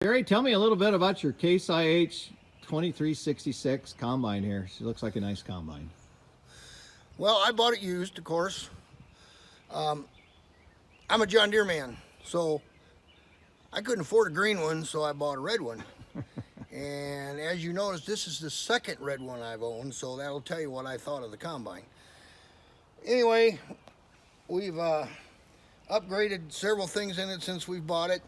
Gary, tell me a little bit about your Case IH 2366 combine here. She looks like a nice combine. Well, I bought it used, of course. I'm a John Deere man, so I couldn't afford a green one, so I bought a red one. And as you notice, this is the second red one I've owned, so that'll tell you what I thought of the combine. Anyway, we've upgraded several things in it since we've bought it.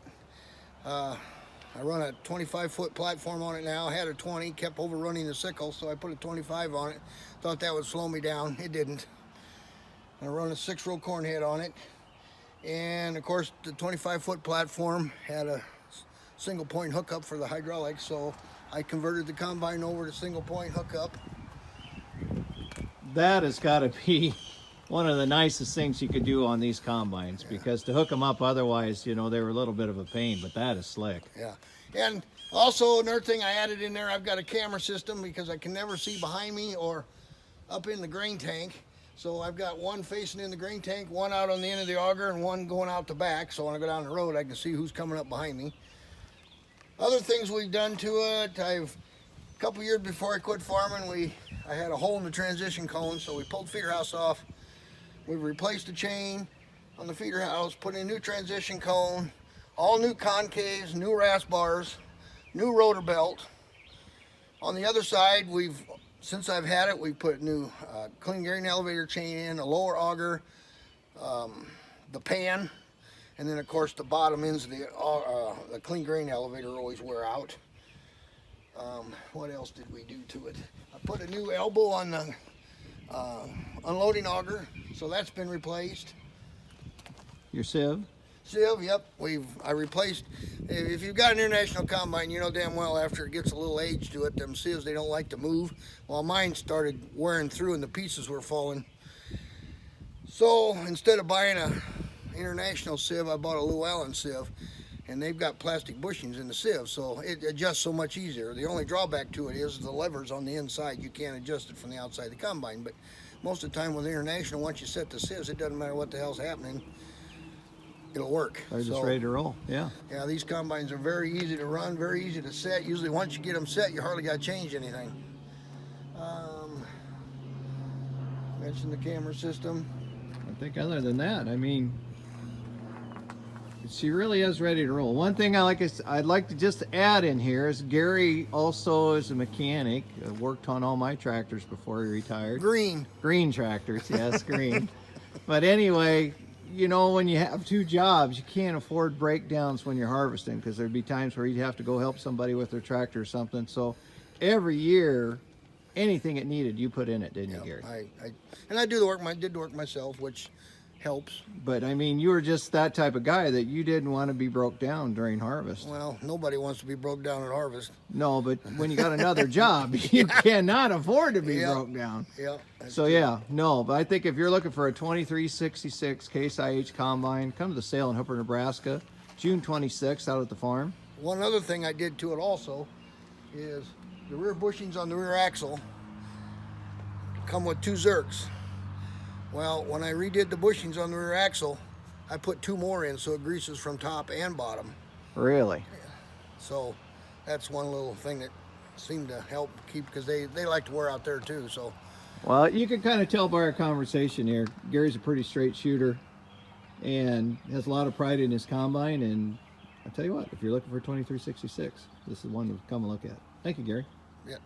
I run a 25-foot platform on it now. I had a 20, kept overrunning the sickle, so I put a 25 on it. Thought that would slow me down. It didn't. I run a 6-row corn head on it. And of course, the 25-foot platform had a single point hookup for the hydraulics, so I converted the combine over to single point hookup. That has got to be one of the nicest things you could do on these combines, because to hook them up otherwise, you know, they were a little bit of a pain, but that is slick. Yeah. And also another thing I added in there, I've got a camera system because I can never see behind me or up in the grain tank. So I've got one facing in the grain tank, one out on the end of the auger, and one going out the back. So when I go down the road, I can see who's coming up behind me. Other things we've done to it, a couple years before I quit farming, I had a hole in the transition cone, so we pulled the feeder house off. We've replaced the chain on the feeder house, put in a new transition cone, all new concaves, new RAS bars, new rotor belt. On the other side, since I've had it, we've put new clean grain elevator chain in, a lower auger, the pan, and then of course the bottom ends of the clean grain elevator always wear out. What else did we do to it? I put a new elbow on the unloading auger, so that's been replaced. Your sieve? Sieve, yep. I replaced. If you've got an international combine, you know damn well after it gets a little age to it, them sieves, they don't like to move. Well, mine started wearing through and the pieces were falling. So instead of buying a international sieve, I bought a Llewellyn sieve, and they've got plastic bushings in the sieve, so it adjusts so much easier. The only drawback to it is the levers on the inside. You can't adjust it from the outside of the combine, but most of the time with international, once you set the sieves, it doesn't matter what the hell's happening. It'll work. They're just ready to roll. Yeah. Yeah, these combines are very easy to run, very easy to set. Usually once you get them set, you hardly got to change anything. Mentioned the camera system. I think other than that, I mean, she really is ready to roll. One thing I'd like to just add in here is Gary also is a mechanic, worked on all my tractors before he retired. Green tractors, yes, green. But anyway, you know, when you have two jobs, you can't afford breakdowns when you're harvesting, because there'd be times where you'd have to go help somebody with their tractor or something. So every year, anything it needed, you put in it, didn't you, Gary? And I do the work. I did the work myself, which helps. But I mean, you were just that type of guy that you didn't want to be broke down during harvest. Well, nobody wants to be broke down at harvest. No, but when you got another job, you cannot afford to be broke down. Yeah. So yeah, no, but I think if you're looking for a 2366 Case IH combine, come to the sale in Hooper, Nebraska, June 26th out at the farm. One other thing I did to it also is the rear bushings on the rear axle come with 2 Zerks. Well, when I redid the bushings on the rear axle, I put 2 more in so it greases from top and bottom. Really? So that's one little thing that seemed to help keep, because they like to wear out there too. So. Well, you can kind of tell by our conversation here, Gary's a pretty straight shooter and has a lot of pride in his combine. And I'll tell you what, if you're looking for 2366, this is one to come and look at. Thank you, Gary. Yeah.